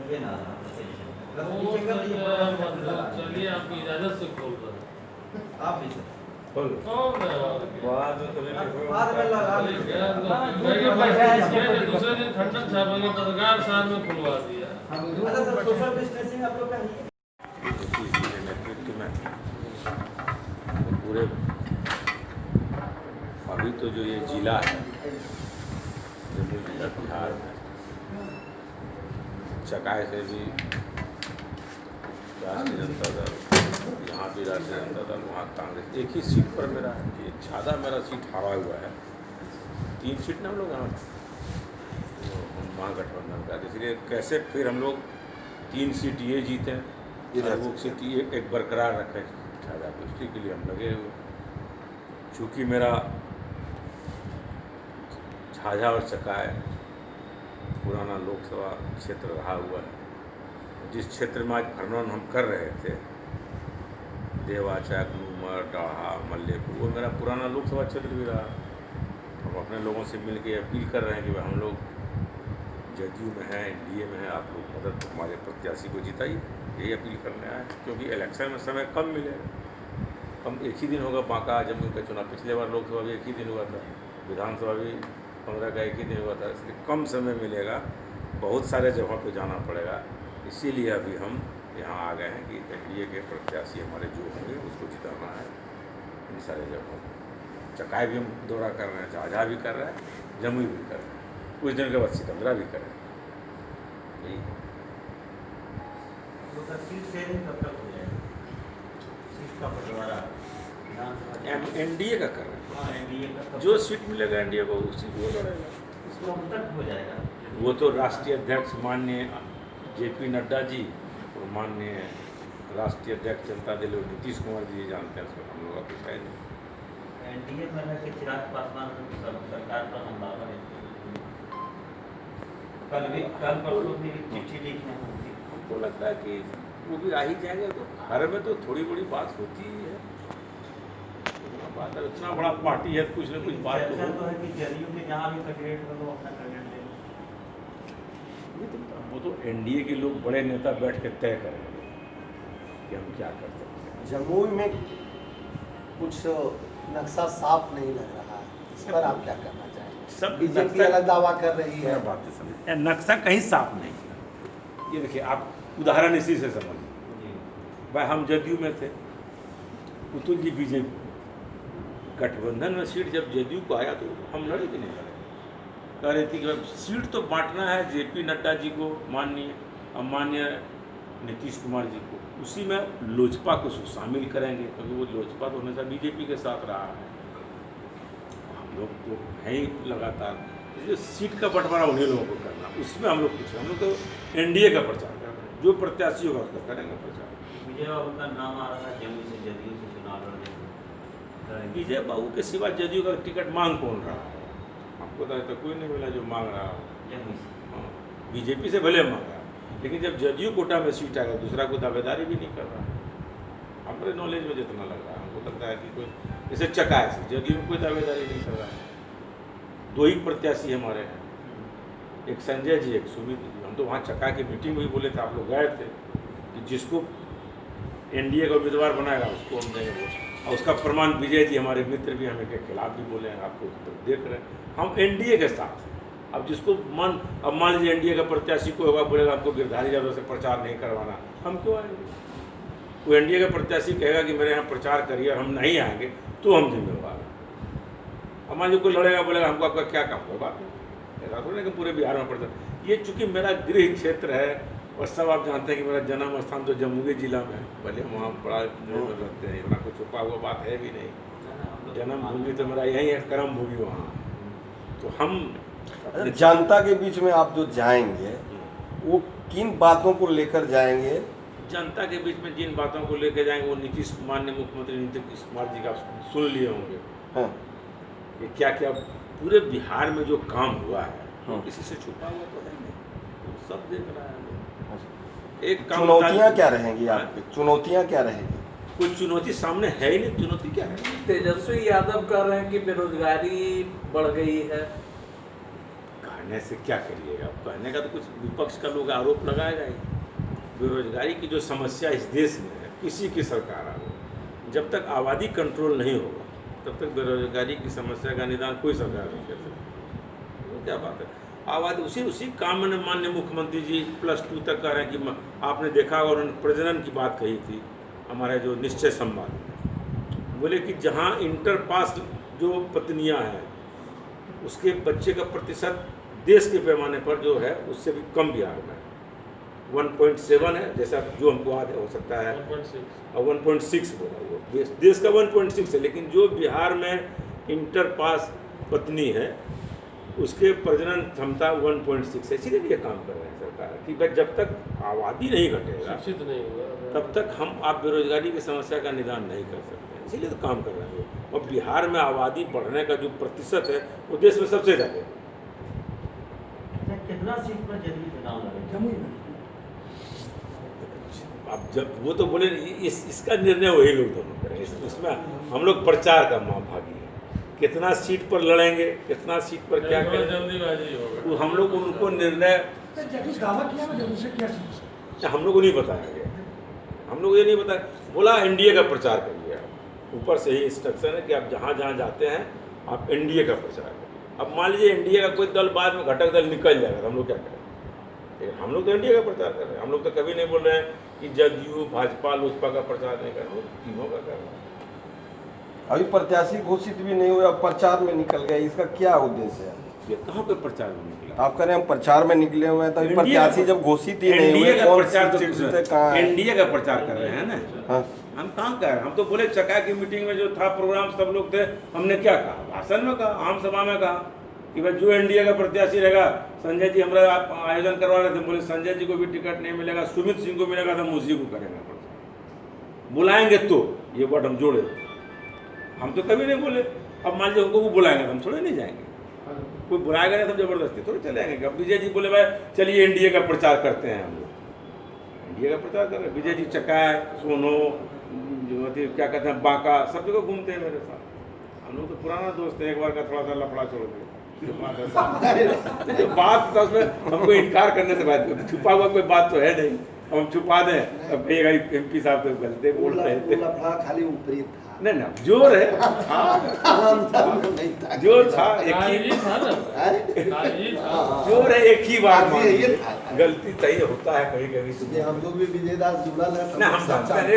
ये ना चलिए आपकी इजाजत से खोल रहा हूँ। आप भी सर कौन है? बाद में लगा दूसरे दिन खंडन छापेंगे, पत्रकार साहब में खुलवा दिया। अच्छा सर, सोशल डिस्टेंसिंग आप लोग का है? नेतृत्व में तो पूरे अभी तो जो ये जिला है जम्मू जिला बिहार में चकाए से भी राष्ट्रीय जनता दल, यहाँ भी राष्ट्रीय जनता दल, वहाँ कांग्रेस, एक ही सीट पर मेरा है। ये ज़्यादा मेरा सीट हारा हुआ है, 3 सीट ना हम लोग यहाँ तो हम महागठबंधन का, इसलिए कैसे फिर हम लोग 3 सीट ये जीतें और वो सीट एक बरकरार रखें छाजा को, इसी के लिए हम लगे हुए। चूँकि मेरा झाझा और चकाए पुराना लोकसभा क्षेत्र रहा हुआ है, जिस क्षेत्र में आज भ्रमण हम कर रहे थे, देवाचा, कनूमर, डाहा, मल्लेपुर, वो मेरा पुराना लोकसभा क्षेत्र भी रहा। हम अपने लोगों से मिल के अपील कर रहे हैं कि हम लोग जदयू में हैं, एनडीए में हैं, आप लोग मदद हमारे प्रत्याशी को जिताइए, यही अपील करने आए, क्योंकि इलेक्शन में समय कम मिलेगा। हम एक ही दिन होगा बांका जम्मू का चुनाव, पिछले बार लोकसभा भी एक ही दिन हुआ था, विधानसभा भी 15 का एक ही दिन हुआ था, इसलिए कम समय मिलेगा, बहुत सारे जगहों पे जाना पड़ेगा। इसीलिए अभी हम यहाँ आ गए हैं कि एनडीए के प्रत्याशी हमारे जो होंगे उसको जिताना है इन सारे जगहों पर। चकाई भी हम दौरा कर रहे हैं, झाझा भी कर रहे हैं, जमुई भी कर रहे हैं, कुछ दिन के बाद सिकंदरा भी कर रहे हैं। यही सीट शेयरिंग कब तक हो जाएगा? सीट का बंटवारा एनडीए का कर रहे हैं, हाँ एनडीए का जो सीट मिलेगा एनडीए को उसी को लड़ेगा। इसको कब तक हो जाएगा? वो तो राष्ट्रीय अध्यक्ष माननीय जेपी नड्डा जी और माननीय राष्ट्रीय अध्यक्ष जनता दल नीतीश कुमार जी जानते हैं, उसमें हम लोग का कुछ है नहीं। एनडीए में है कि चिराग पासवान सरकार पर हमला है। कल परसों भी चिट्ठी लिखी है। हमको लगता है कि वो भी आ ही जाएंगे, तो हर में तो थोड़ी बड़ी बात होती ही है। बात है, इतना बड़ा पार्टी है, कुछ ना कुछ बात तो है कि जदयू के जहाँ भी कैंडिडेट हो तो अपना कैंडिडेट ले लो। वो तो एनडीए के लोग बड़े नेता बैठ के तय करेंगे कि हम क्या कर सकते हैं। जमुई में कुछ नक्शा साफ नहीं लग रहा है, इस पर आप क्या करना चाहेंगे? सब बीजेपी अलग दावा कर रही है। बात समझ, नक्शा कहीं साफ नहीं है। ये देखिए, आप उदाहरण इसी से समझिए। भाई हम जदयू में थे, पुतुल जी बीजेपी, गठबंधन में सीट जब जदयू को आया तो हम लड़े कि नहीं लड़े? कह रही थी कि सीट तो बांटना है जेपी नड्डा जी को, माननीय नीतीश कुमार जी को, उसी में लोजपा को शामिल करेंगे, क्योंकि वो लोजपा तो हमेशा बीजेपी के साथ रहा है, हम लोग तो हैं ही लगातार, इसलिए सीट का बंटवारा उन्हीं लोगों को करना, उसमें हम लोग कुछ, हम लोग तो एनडीए का प्रचार कर रहे हैं, जो प्रत्याशी होगा उसका करेंगे प्रचार। विजय बाबू का नाम आ रहा है जमुई से, जदयू से चुनाव लड़ने। विजय बाबू के सिवा जदयू का टिकट मांग कौन रहा है? आपको तो कोई नहीं मिला जो मांग रहा हो। हाँ, बीजेपी से भले मांग रहा है, लेकिन जब जदयू कोटा में सीट आएगा दूसरा कोई दावेदारी भी नहीं कर रहा है। हमारे नॉलेज में जितना लग रहा है, हमको लगता है कि कोई जैसे चकाए से जदयू में कोई दावेदारी नहीं कर रहा है। 2 ही प्रत्याशी हमारे हैं, एक संजय जी, एक सुमित जी। हम तो वहाँ चका की मीटिंग में ही बोले थे, आप लोग गए थे, कि जिसको एनडीए का उम्मीदवार बनाएगा उसको हम देंगे, और उसका प्रमाण विजय जी हमारे मित्र भी हमें के खिलाफ भी बोले हैं, आपको तो देख रहे हैं, हम एनडीए के साथ हैं। अब जिसको अब मान लीजिए एनडीए का प्रत्याशी को होगा, बोलेगा हमको गिरधारी यादव से प्रचार नहीं करवाना, हम क्यों आएंगे? वो एनडीए का प्रत्याशी कहेगा कि मेरे यहाँ प्रचार करिए और हम नहीं आएंगे, तो हम जिम्मेवार हैं। अब मान लीजिए कोई लड़ेगा, बोलेगा हमको आपका क्या काम होगा, ऐसा थोड़ी ना कि पूरे बिहार में प्रचार। ये चूँकि मेरा गृह क्षेत्र है, और सब आप जानते हैं कि मेरा जन्म स्थान तो जमुई जिला में है, भले वहाँ बड़ा रहते हैं, इतना कुछ छुपा हुआ बात है भी नहीं, जन्म भूमि तो मेरा यही है, कर्म भूमि वहाँ। तो हम जनता के बीच में आप जो जाएंगे वो किन बातों को लेकर जाएंगे? जनता के बीच में जिन बातों को लेकर जाएंगे, वो नीतीश कुमार ने, मुख्यमंत्री नीतीश कुमार जी का सुन लिए होंगे। हाँ। कि क्या क्या पूरे बिहार में जो काम हुआ है, हाँ। किसी से छुपा हुआ तो है नहीं, तो सब देख रहा है। एक काम चुनौतियाँ क्या रहेंगी आपकी? चुनौतियाँ क्या रहेंगी? कोई चुनौती सामने है ही नहीं, चुनौती क्या है? तेजस्वी यादव कह रहे हैं कि बेरोजगारी बढ़ गई है। कहने से क्या करिएगा? कहने का तो कुछ विपक्ष का लोग आरोप लगाएगा ही। बेरोजगारी की जो समस्या इस देश में है, किसी की सरकार आ हो, जब तक आबादी कंट्रोल नहीं होगा तब तक बेरोजगारी की समस्या का निदान कोई सरकार नहीं कर सकती। तो क्या बात है, आबादी उसी काम में माननीय मुख्यमंत्री जी +2 तक कह रहे हैं कि आपने देखा और उन्होंने प्रजनन की बात कही थी हमारे जो निश्चय संवाद में, बोले कि जहाँ इंटर पास जो पत्नियाँ हैं उसके बच्चे का प्रतिशत देश के पैमाने पर जो है उससे भी कम बिहार में 1.7 है, जैसा जो हमको याद हो सकता है 1.6 बोला वो देश का 1.6 है, लेकिन जो बिहार में इंटर पास पत्नी है उसके प्रजनन क्षमता 1.6 है। इसीलिए ये काम कर रहे हैं सरकार कि भाई जब तक आबादी नहीं घटेगा शिक्षित नहीं होगा तब तक आप बेरोजगारी की समस्या का निदान नहीं कर सकते, इसीलिए तो काम कर रहे हैं। और बिहार में आबादी बढ़ने का जो प्रतिशत है वो देश में सबसे ज़्यादा है। कितना सीट पर जदयू चुनाव लड़ेगा? अब जब वो तो बोले इसका निर्णय वही लोग दोनों करें, इसमें हम लोग प्रचार का भागी है। कितना सीट पर लड़ेंगे, कितना सीट पर क्या करेंगे, जल्दीबाजी होगा। वो हम लोग उनको निर्णय हम लोग को नहीं बताया गया। हम लोग ये नहीं बताया, बोला एनडीए का प्रचार करिए आप, ऊपर से ही इंस्ट्रक्शन है कि आप जहाँ जहाँ जाते हैं आप एनडीए का प्रचार करिए। अब मान लीजिए एनडीए का कोई दल बाद में घटक दल निकल जाएगा तो हम लोग क्या करें? लेकिन हम लोग तो एनडीए का प्रचार कर रहे हैं। हम लोग तो कभी नहीं बोल रहे हैं कि जदयू भाजपा लोजपा का प्रचार नहीं कर रहे, तीनों का कर रहे हैं। अभी प्रत्याशी घोषित भी नहीं हुए, अब प्रचार में निकल गए, इसका क्या उद्देश्य है? ये कहाँ पे प्रचार में निकला? आप कह रहे हैं हम प्रचार में निकले हुए हैं, तो अभी प्रत्याशी जब घोषित ही नहीं हुए, एनडीए का कौन प्रचार तो सीट से कहाँ है? एनडीए का प्रचार कर रहे हैं ना। हाँ। हम कहाँ कर रहे हैं? हम तो बोले चका की मीटिंग में जो था प्रोग्राम सब लोग थे, हमने क्या कहा? भाषण में कहा, आम सभा में कहा कि भाई जो एनडीए का प्रत्याशी रहेगा, संजय जी हमारा आयोजन करवा रहे थे, बोले संजय जी को भी टिकट नहीं मिलेगा, सुमित सिंह को मिलेगा तो हम उसी को करेंगे। बुलाएंगे तो ये वर्ड हम जोड़े, हम तो कभी नहीं बोले। अब मान लीजिए उनको वो बुलाएंगे तो हम थोड़े नहीं जाएंगे, कोई बुलाएगा नहीं तो जबरदस्ती थोड़े चले जाएंगे। अब विजय जी बोले भाई चलिए एनडीए का प्रचार करते हैं, हम लोग एनडीए का प्रचार कर रहे हैं। विजय जी चकाय, सोनो, क्या कहते हैं, बांका, सब जगह घूमते हैं मेरे साथ। हम लोग तो पुराना दोस्त है, एक बार का थोड़ा सा लफड़ा छोड़ के जो बात था उसमें हमको इनकार करने से बात करते, छुपा हुआ कोई बात तो है नहीं, हम छुपा दें अब कहिएगा एमपी साहब तो गलते बोल रहे थे। खाली ऊपरी था, नहीं जोर है, जोर था, एक ही था ना, जोर है, एक ही बात गलती सही होता है कभी कभी। हम लोग भी विजयदास जुड़ा ना, हम